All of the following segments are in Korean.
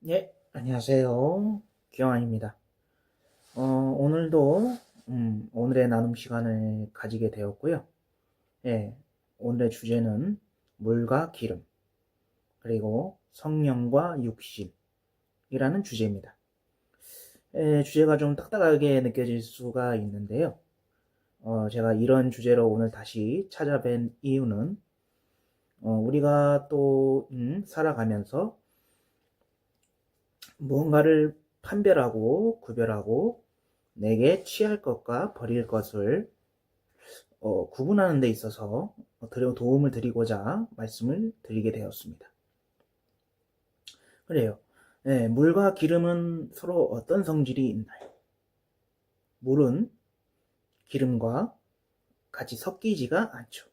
예, 안녕하세요. 기영환입니다. 오늘도, 오늘의 나눔 시간을 가지게 되었고요. 예, 오늘의 주제는 물과 기름, 그리고 성령과 육신이라는 주제입니다. 주제가 좀 딱딱하게 느껴질 수가 있는데요. 제가 이런 주제로 오늘 다시 찾아뵌 이유는, 우리가 또, 살아가면서 무언가를 판별하고 구별하고 내게 취할 것과 버릴 것을 구분하는 데 있어서 도움을 드리고자 말씀을 드리게 되었습니다. 그래요. 네, 물과 기름은 서로 어떤 성질이 있나요? 물은 기름과 같이 섞이지가 않죠.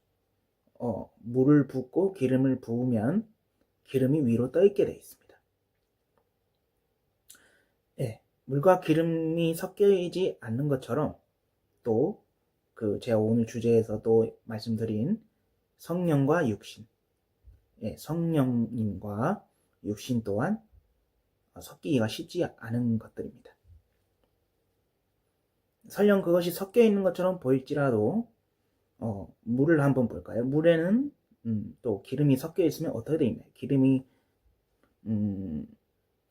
물을 붓고 기름을 부으면 기름이 위로 떠 있게 되어 있습니다. 네, 물과 기름이 섞이지 않는 것처럼 또 제가 오늘 주제에서 또 말씀드린 성령과 육신, 성령님과 육신 또한 섞이기가 쉽지 않은 것들입니다. 설령 그것이 섞여 있는 것처럼 보일지라도 물을 한번 볼까요? 물에는 또 기름이 섞여 있으면 어떻게 되어 있나요? 기름이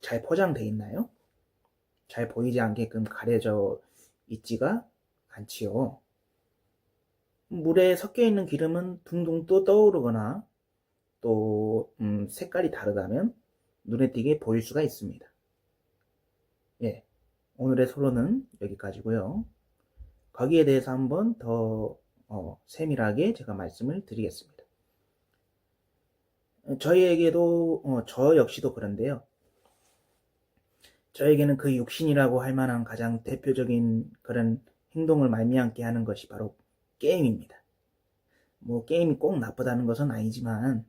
잘 포장되어 있나요? 잘 보이지 않게끔 가려져 있지가 않지요. 물에 섞여 있는 기름은 둥둥 또 떠오르거나 또 색깔이 다르다면 눈에 띄게 보일 수가 있습니다. 예, 오늘의 토론은 여기까지고요. 거기에 대해서 한번 더 세밀하게 제가 말씀을 드리겠습니다. 저희에게도 저 역시도 그런데요. 저에게는 그 육신이라고 할 만한 가장 대표적인 그런 행동을 말미암게 하는 것이 바로 게임입니다. 뭐 게임이 꼭 나쁘다는 것은 아니지만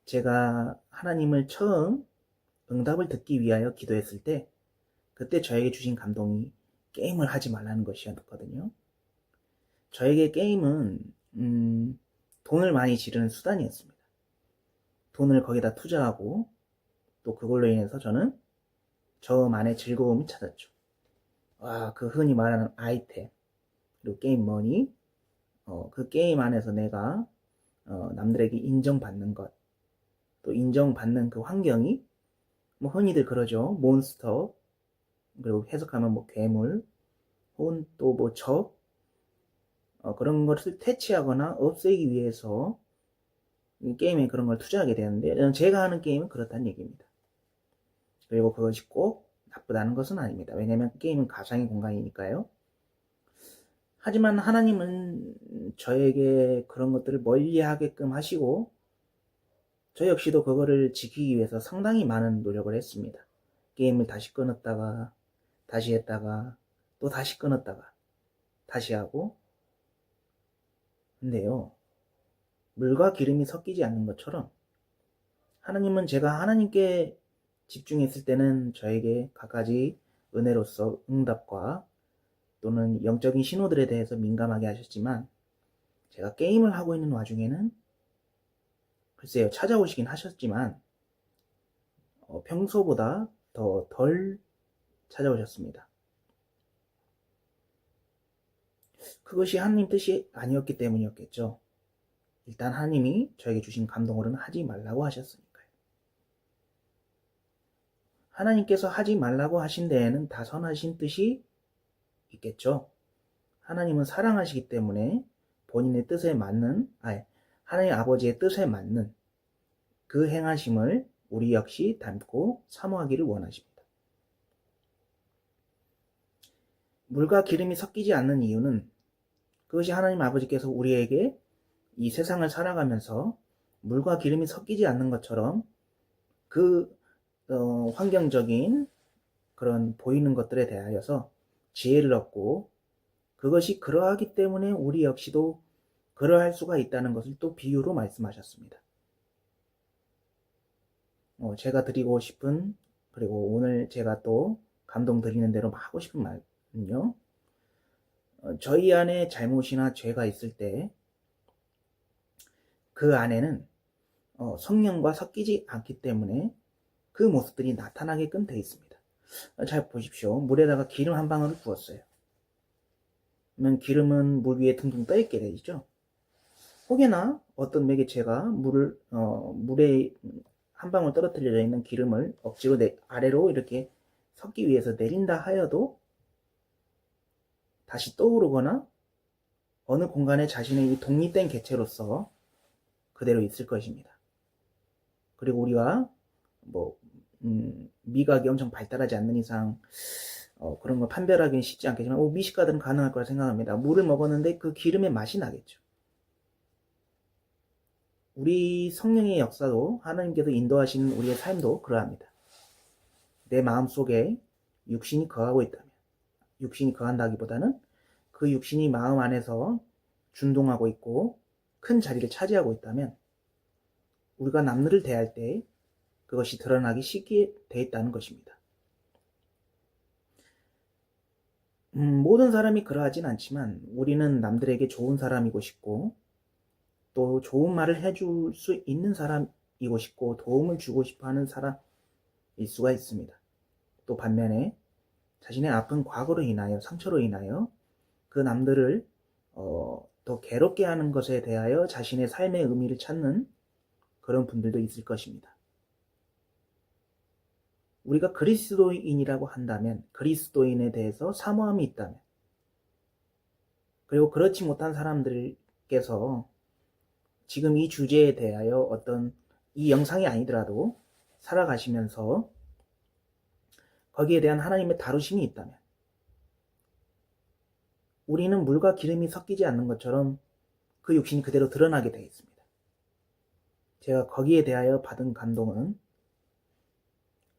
제가 하나님을 처음 응답을 듣기 위하여 기도했을 때 그때 저에게 주신 감동이 게임을 하지 말라는 것이었거든요. 저에게 게임은 돈을 많이 지르는 수단이었습니다. 돈을 거기다 투자하고 또 그걸로 인해서 저는 저만의 즐거움을 찾았죠. 그 흔히 말하는 아이템 그리고 게임 머니, 그 게임 안에서 내가 남들에게 인정받는 것, 또 인정받는 그 환경이 뭐 흔히들 그러죠. 몬스터, 그리고 해석하면 뭐 괴물, 혹은 또 뭐 적, 그런 것을 퇴치하거나 없애기 위해서 이 게임에 그런 걸 투자하게 되는데 제가 하는 게임은 그렇다는 얘기입니다. 그리고 그것이 꼭 나쁘다는 것은 아닙니다. 왜냐하면 게임은 가상의 공간이니까요. 하지만 하나님은 저에게 그런 것들을 멀리하게끔 하시고 저 역시도 그거를 지키기 위해서 상당히 많은 노력을 했습니다. 게임을 다시 끊었다가 다시 했다가 또 다시 끊었다가 다시 하고. 근데요, 물과 기름이 섞이지 않는 것처럼 하나님은 제가 하나님께 집중했을 때는 저에게 갖가지 은혜로서 응답과 또는 영적인 신호들에 대해서 민감하게 하셨지만 제가 게임을 하고 있는 와중에는 글쎄요, 찾아오시긴 하셨지만 평소보다 더 덜 찾아오셨습니다. 그것이 하나님 뜻이 아니었기 때문이었겠죠. 일단 하나님이 저에게 주신 감동으로는 하지 말라고 하셨으니까요. 하나님께서 하지 말라고 하신 데에는 다 선하신 뜻이 있겠죠. 하나님은 사랑하시기 때문에 본인의 뜻에 맞는, 하나님 아버지의 뜻에 맞는 그 행하심을 우리 역시 닮고 사모하기를 원하십니다. 물과 기름이 섞이지 않는 이유는 그것이 하나님 아버지께서 우리에게 이 세상을 살아가면서 물과 기름이 섞이지 않는 것처럼 그 환경적인 그런 보이는 것들에 대하여서 지혜를 얻고 그것이 그러하기 때문에 우리 역시도 그러할 수가 있다는 것을 또 비유로 말씀하셨습니다. 제가 드리고 싶은, 그리고 오늘 제가 또 감동 드리는 대로 하고 싶은 말은요, 저희 안에 잘못이나 죄가 있을 때 그 안에는 성령과 섞이지 않기 때문에 그 모습들이 나타나게끔 되어 있습니다. 잘 보십시오. 물에다가 기름 한 방울을 부었어요. 그러면 기름은 물 위에 둥둥 떠 있게 되죠. 혹여나 어떤 매개체가 물에 한 방울 떨어뜨려져 있는 기름을 억지로 아래로 이렇게 섞기 위해서 내린다 하여도 다시 떠오르거나 어느 공간에 자신의 독립된 개체로서 그대로 있을 것입니다. 그리고 우리가 미각이 엄청 발달하지 않는 이상 그런 걸 판별하기는 쉽지 않겠지만 미식가들은 가능할 거라 생각합니다. 물을 먹었는데 그 기름의 맛이 나겠죠. 우리 성령의 역사도 하나님께서 인도하시는 우리의 삶도 그러합니다. 내 마음속에 육신이 거하고 있다면, 육신이 거한다기보다는 그 육신이 마음 안에서 준동하고 있고 큰 자리를 차지하고 있다면 우리가 남들을 대할 때 그것이 드러나기 쉽게 돼 있다는 것입니다. 모든 사람이 그러하진 않지만 우리는 남들에게 좋은 사람이고 싶고 또 좋은 말을 해줄 수 있는 사람이고 싶고 도움을 주고 싶어하는 사람일 수가 있습니다. 또 반면에 자신의 아픈 과거로 인하여 상처로 인하여 그 남들을 더 괴롭게 하는 것에 대하여 자신의 삶의 의미를 찾는 그런 분들도 있을 것입니다. 우리가 그리스도인이라고 한다면 그리스도인에 대해서 사모함이 있다면 그리고 그렇지 못한 사람들께서 지금 이 주제에 대하여 어떤 이 영상이 아니더라도 살아가시면서 거기에 대한 하나님의 다루심이 있다면 우리는 물과 기름이 섞이지 않는 것처럼 그 육신이 그대로 드러나게 되어 있습니다. 제가 거기에 대하여 받은 감동은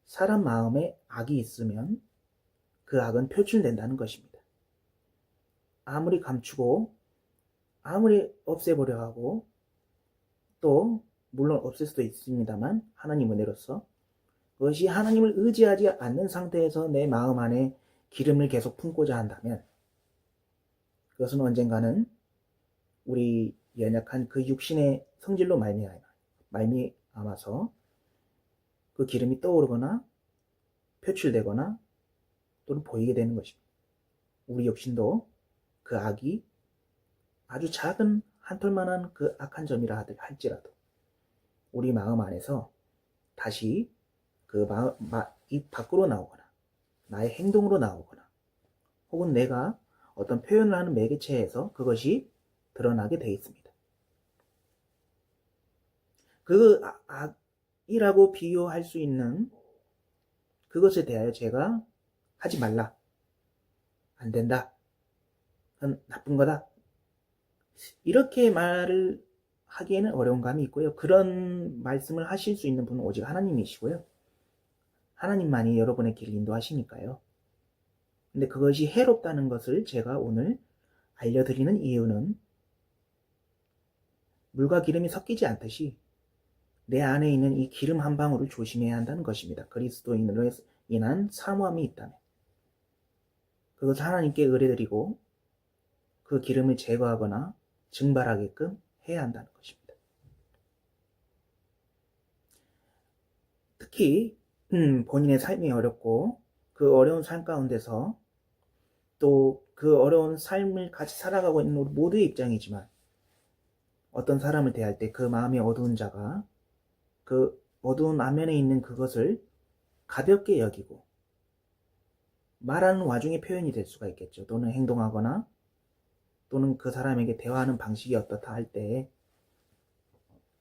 사람 마음에 악이 있으면 그 악은 표출된다는 것입니다. 아무리 감추고 아무리 없애보려 하고 또 물론 없앨 수도 있습니다만 하나님 은혜로서 그것이 하나님을 의지하지 않는 상태에서 내 마음 안에 기름을 계속 품고자 한다면 그것은 언젠가는 우리 연약한 그 육신의 성질로 말미암아서 그 기름이 떠오르거나 표출되거나 또는 보이게 되는 것입니다. 우리 육신도 그 악이 아주 작은 한 톨만한 그 악한 점이라 할지라도 우리 마음 안에서 다시 그 입 밖으로 나오거나 나의 행동으로 나오거나 혹은 내가 어떤 표현을 하는 매개체에서 그것이 드러나게 되어 있습니다. 그 악이라고 비유할 수 있는 그것에 대하여 제가 하지 말라, 안 된다, 그건 나쁜 거다 이렇게 말을 하기에는 어려운 감이 있고요. 그런 말씀을 하실 수 있는 분은 오직 하나님이시고요. 하나님만이 여러분의 길을 인도하시니까요. 근데 그것이 해롭다는 것을 제가 오늘 알려드리는 이유는 물과 기름이 섞이지 않듯이 내 안에 있는 이 기름 한 방울을 조심해야 한다는 것입니다. 그리스도인으로 인한 사모함이 있다면 그것을 하나님께 의뢰드리고 그 기름을 제거하거나 증발하게끔 해야 한다는 것입니다. 특히 본인의 삶이 어렵고 그 어려운 삶 가운데서 또 그 어려운 삶을 같이 살아가고 있는 우리 모두의 입장이지만 어떤 사람을 대할 때 그 마음이 어두운 자가 그 어두운 안면에 있는 그것을 가볍게 여기고 말하는 와중에 표현이 될 수가 있겠죠. 또는 행동하거나 또는 그 사람에게 대화하는 방식이 어떻다 할 때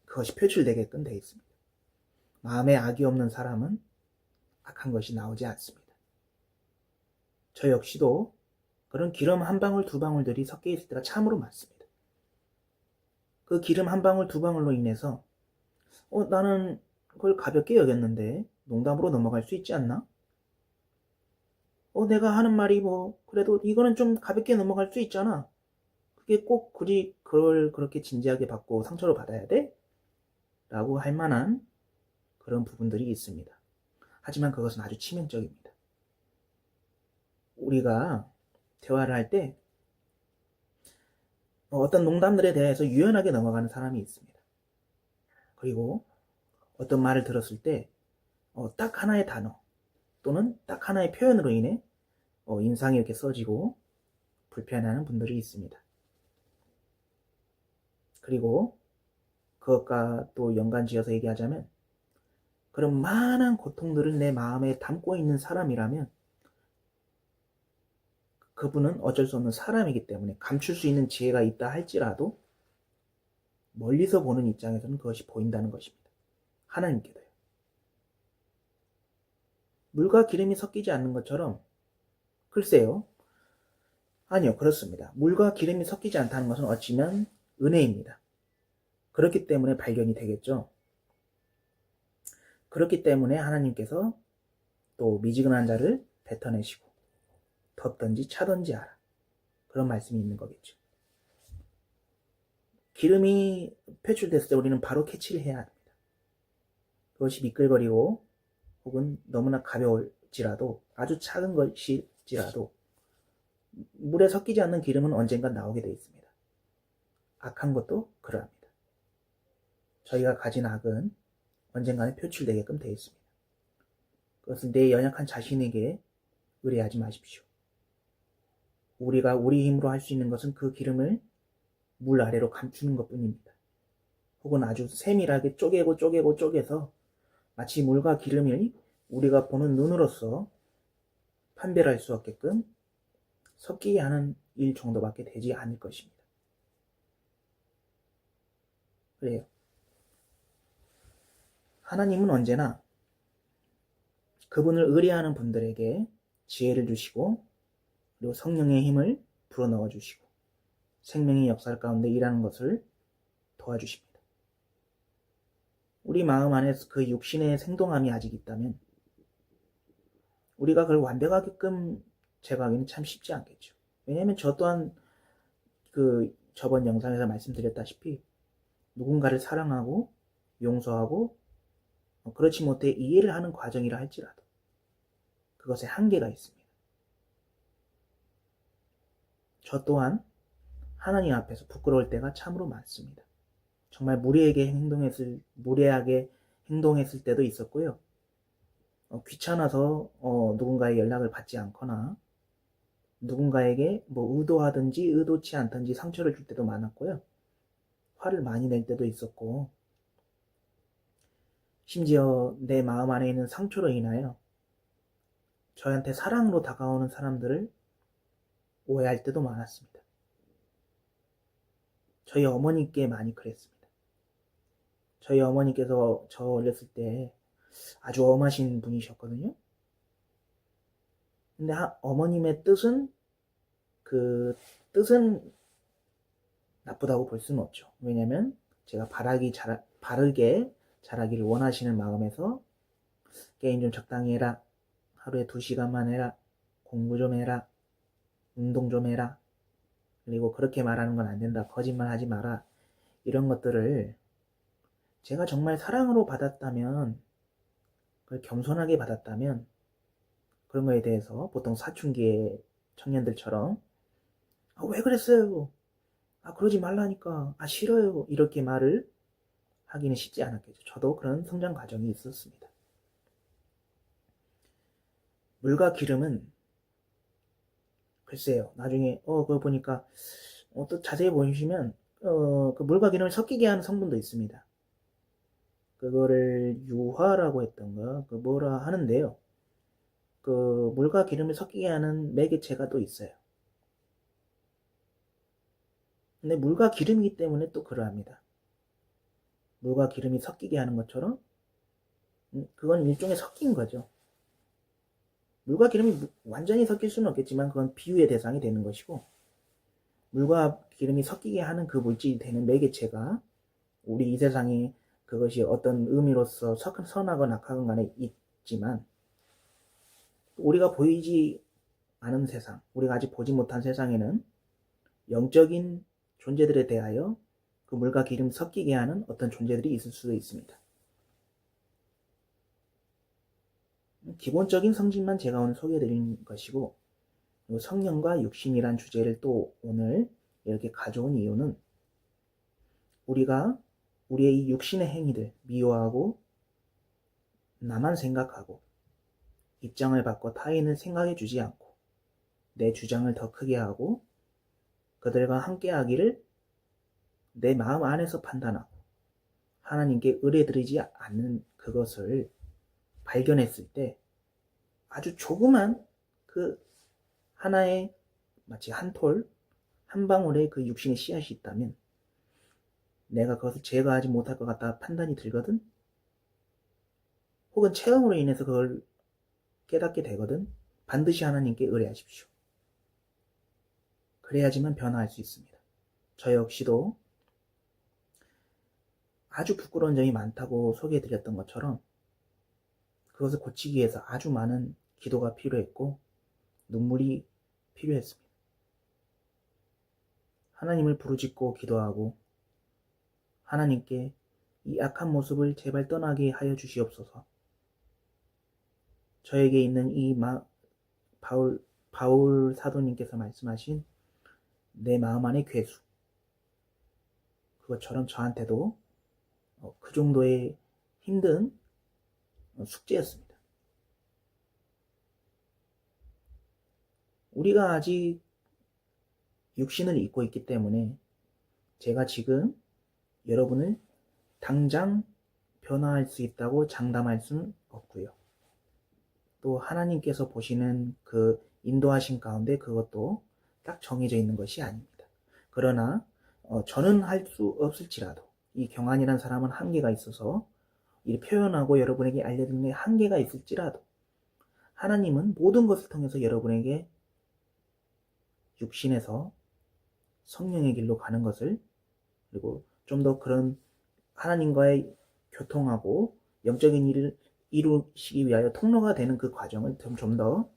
그것이 표출되게끔 되어 있습니다. 마음에 악이 없는 사람은 악한 것이 나오지 않습니다. 저 역시도 그런 기름 한 방울 두 방울들이 섞여 있을 때가 참으로 많습니다. 그 기름 한 방울 두 방울로 인해서 나는 그걸 가볍게 여겼는데 농담으로 넘어갈 수 있지 않나? 내가 하는 말이 그래도 이거는 좀 가볍게 넘어갈 수 있잖아. 그게 꼭 그걸 그렇게 진지하게 받고 상처를 받아야 돼? 라고 할 만한 그런 부분들이 있습니다. 하지만 그것은 아주 치명적입니다. 우리가 대화를 할 때 어떤 농담들에 대해서 유연하게 넘어가는 사람이 있습니다. 그리고 어떤 말을 들었을 때 딱 하나의 단어 또는 딱 하나의 표현으로 인해 인상이 이렇게 써지고 불편해하는 분들이 있습니다. 그리고 그것과 또 연관지어서 얘기하자면 그런 많은 고통들을 내 마음에 담고 있는 사람이라면 그분은 어쩔 수 없는 사람이기 때문에 감출 수 있는 지혜가 있다 할지라도 멀리서 보는 입장에서는 그것이 보인다는 것입니다. 하나님께도요. 물과 기름이 섞이지 않는 것처럼 글쎄요. 아니요. 그렇습니다. 물과 기름이 섞이지 않다는 것은 어찌면 은혜입니다. 그렇기 때문에 발견이 되겠죠. 그렇기 때문에 하나님께서 또 미지근한 자를 뱉어내시고 덥든지 차든지 하라. 그런 말씀이 있는 거겠죠. 기름이 배출됐을 때 우리는 바로 캐치를 해야 합니다. 그것이 미끌거리고 혹은 너무나 가벼울지라도 아주 작은 것일지라도 물에 섞이지 않는 기름은 언젠가 나오게 되어 있습니다. 악한 것도 그러합니다. 저희가 가진 악은 언젠가는 표출되게끔 되어 있습니다. 그것은 내 연약한 자신에게 의뢰하지 마십시오. 우리가 우리 힘으로 할 수 있는 것은 그 기름을 물 아래로 감추는 것 뿐입니다. 혹은 아주 세밀하게 쪼개서 마치 물과 기름이 우리가 보는 눈으로서 판별할 수 없게끔 섞이게 하는 일 정도밖에 되지 않을 것입니다. 그래요. 하나님은 언제나 그분을 의뢰하는 분들에게 지혜를 주시고 그리고 성령의 힘을 불어넣어 주시고 생명의 역사 가운데 일하는 것을 도와주십니다. 우리 마음 안에 그 육신의 생동함이 아직 있다면 우리가 그걸 완벽하게끔 제거하기는 참 쉽지 않겠죠. 왜냐하면 저 또한 그 저번 영상에서 말씀드렸다시피 누군가를 사랑하고 용서하고 그렇지 못해 이해를 하는 과정이라 할지라도 그것에 한계가 있습니다. 저 또한 하나님 앞에서 부끄러울 때가 참으로 많습니다. 정말 무례하게 행동했을 때도 있었고요. 귀찮아서 누군가의 연락을 받지 않거나 누군가에게 뭐 의도하든지 의도치 않든지 상처를 줄 때도 많았고요. 화를 많이 낼 때도 있었고 심지어 내 마음 안에 있는 상처로 인하여 저한테 사랑으로 다가오는 사람들을 오해할 때도 많았습니다. 저희 어머니께 많이 그랬습니다. 저희 어머니께서 저 어렸을 때 아주 엄하신 분이셨거든요. 근데 어머님의 뜻은 나쁘다고 볼 수는 없죠. 왜냐면 제가 바르게 자라기를 원하시는 마음에서 게임 좀 적당히 해라. 하루에 2시간만 해라. 공부 좀 해라. 운동 좀 해라. 그리고 그렇게 말하는 건 안 된다. 거짓말 하지 마라. 이런 것들을 제가 정말 사랑으로 받았다면, 그걸 겸손하게 받았다면, 그런 거에 대해서 보통 사춘기의 청년들처럼 왜 그랬어요? 그러지 말라니까. 싫어요. 이렇게 말을 하기는 쉽지 않았겠죠. 저도 그런 성장 과정이 있었습니다. 물과 기름은 글쎄요. 나중에 그거 보니까 또 자세히 보시면 그 물과 기름을 섞이게 하는 성분도 있습니다. 그거를 유화라고 했던가 그 뭐라 하는데요. 그 물과 기름을 섞이게 하는 매개체가 또 있어요. 근데 물과 기름이기 때문에 또 그러합니다. 물과 기름이 섞이게 하는 것처럼 그건 일종의 섞인 거죠. 물과 기름이 완전히 섞일 수는 없겠지만 그건 비유의 대상이 되는 것이고 물과 기름이 섞이게 하는 그 물질이 되는 매개체가 우리 이 세상에 그것이 어떤 의미로서 선하건 악하건 간에 있지만 우리가 보이지 않은 세상, 우리가 아직 보지 못한 세상에는 영적인 존재들에 대하여 그 물과 기름 섞이게 하는 어떤 존재들이 있을 수도 있습니다. 기본적인 성질만 제가 오늘 소개해드린 것이고 성령과 육신이란 주제를 또 오늘 이렇게 가져온 이유는 우리가 우리의 이 육신의 행위들 미워하고 나만 생각하고 입장을 바꿔 타인을 생각해 주지 않고 내 주장을 더 크게 하고 그들과 함께 하기를 내 마음 안에서 판단하고 하나님께 의뢰드리지 않는 그것을 발견했을 때 아주 조그만 그 하나의 마치 한 톨, 한 방울의 그 육신의 씨앗이 있다면 내가 그것을 제거하지 못할 것 같다 판단이 들거든? 혹은 체험으로 인해서 그걸 깨닫게 되거든? 반드시 하나님께 의뢰하십시오. 그래야지만 변화할 수 있습니다. 저 역시도 아주 부끄러운 점이 많다고 소개해드렸던 것처럼 그것을 고치기 위해서 아주 많은 기도가 필요했고 눈물이 필요했습니다. 하나님을 부르짖고 기도하고 하나님께 이 악한 모습을 제발 떠나게 하여 주시옵소서. 저에게 있는 이 바울 사도님께서 말씀하신 내 마음 안의 괴수, 그것처럼 저한테도 그 정도의 힘든 숙제였습니다. 우리가 아직 육신을 입고 있기 때문에 제가 지금 여러분을 당장 변화할 수 있다고 장담할 수는 없고요. 또 하나님께서 보시는 그 인도하신 가운데 그것도 딱 정해져 있는 것이 아닙니다. 그러나 저는 할 수 없을지라도 이 경한이라는 사람은 한계가 있어서 이 표현하고 여러분에게 알려드리는 한계가 있을지라도 하나님은 모든 것을 통해서 여러분에게 육신에서 성령의 길로 가는 것을 그리고 좀 더 그런 하나님과의 교통하고 영적인 일을 이루시기 위하여 통로가 되는 그 과정을 좀 더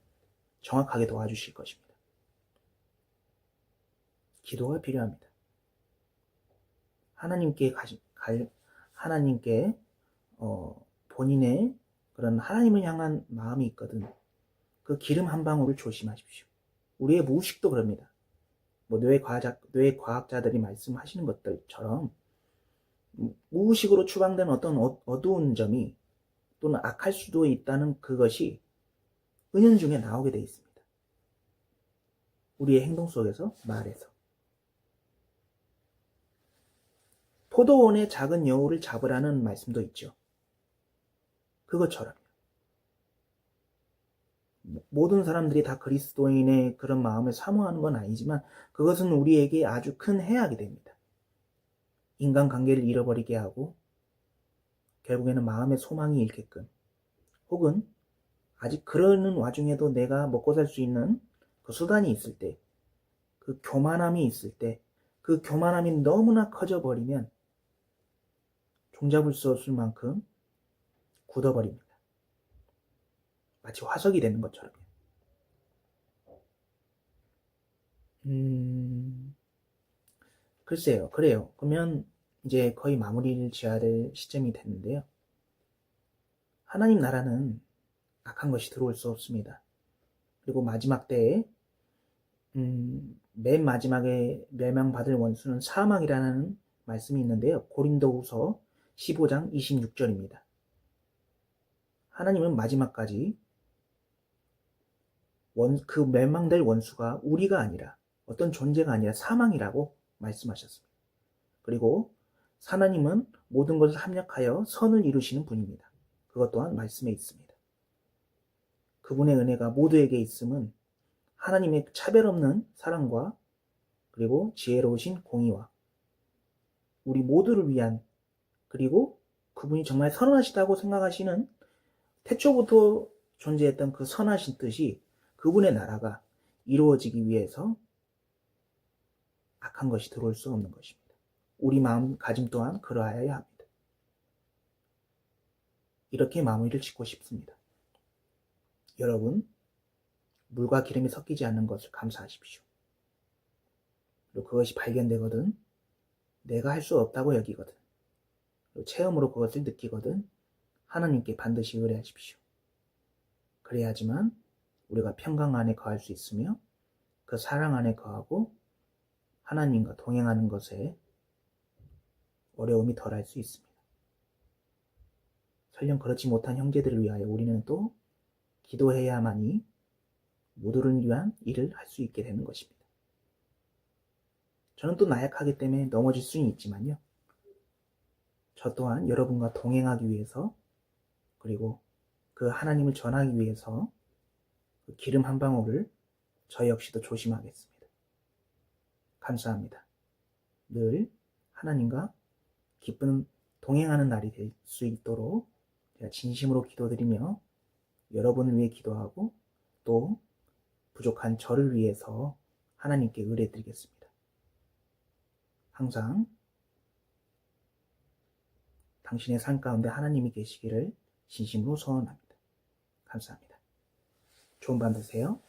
정확하게 도와주실 것입니다. 기도가 필요합니다. 하나님께 본인의 그런 하나님을 향한 마음이 있거든. 그 기름 한 방울을 조심하십시오. 우리의 무의식도 그럽니다. 뭐 뇌과학자들이 말씀하시는 것들처럼 무의식으로 추방된 어떤 어두운 점이 또는 악할 수도 있다는 그것이 은연중에 나오게 되어 있습니다. 우리의 행동 속에서 말해서 포도원의 작은 여우를 잡으라는 말씀도 있죠. 그것처럼 모든 사람들이 다 그리스도인의 그런 마음을 사모하는 건 아니지만 그것은 우리에게 아주 큰 해악이 됩니다. 인간관계를 잃어버리게 하고 결국에는 마음의 소망이 잃게끔 혹은 아직 그러는 와중에도 내가 먹고 살 수 있는 그 수단이 있을 때 그 교만함이 있을 때 그 교만함이 너무나 커져버리면 종잡을 수 없을 만큼 굳어버립니다. 마치 화석이 되는 것처럼요. 글쎄요. 그래요. 그러면 이제 거의 마무리를 지어야 될 시점이 됐는데요. 하나님 나라는 악한 것이 들어올 수 없습니다. 그리고 마지막 때에 맨 마지막에 멸망받을 원수는 사망이라는 말씀이 있는데요. 고린도후서 15장 26절입니다. 하나님은 마지막까지 그 멸망될 원수가 우리가 아니라 어떤 존재가 아니라 사망이라고 말씀하셨습니다. 그리고 하나님은 모든 것을 합력하여 선을 이루시는 분입니다. 그것 또한 말씀에 있습니다. 그분의 은혜가 모두에게 있음은 하나님의 차별 없는 사랑과 그리고 지혜로우신 공의와 우리 모두를 위한 그리고 그분이 정말 선하시다고 생각하시는 태초부터 존재했던 그 선하신 뜻이 그분의 나라가 이루어지기 위해서 악한 것이 들어올 수 없는 것입니다. 우리 마음가짐 또한 그러하여야 합니다. 이렇게 마무리를 짓고 싶습니다. 여러분, 물과 기름이 섞이지 않는 것을 감사하십시오. 그리고 그것이 발견되거든 내가 할 수 없다고 여기거든 그리고 체험으로 그것을 느끼거든 하나님께 반드시 의뢰하십시오. 그래야지만 우리가 평강 안에 거할 수 있으며 그 사랑 안에 거하고 하나님과 동행하는 것에 어려움이 덜할 수 있습니다. 설령 그렇지 못한 형제들을 위하여 우리는 또 기도해야만이 모두를 위한 일을 할 수 있게 되는 것입니다. 저는 또 나약하기 때문에 넘어질 수는 있지만요. 저 또한 여러분과 동행하기 위해서, 그리고 그 하나님을 전하기 위해서 그 기름 한 방울을 저 역시도 조심하겠습니다. 감사합니다. 늘 하나님과 기쁜 동행하는 날이 될 수 있도록 제가 진심으로 기도드리며 여러분을 위해 기도하고 또 부족한 저를 위해서 하나님께 의뢰드리겠습니다. 항상 당신의 삶 가운데 하나님이 계시기를 진심으로 소원합니다. 감사합니다. 좋은 밤 되세요.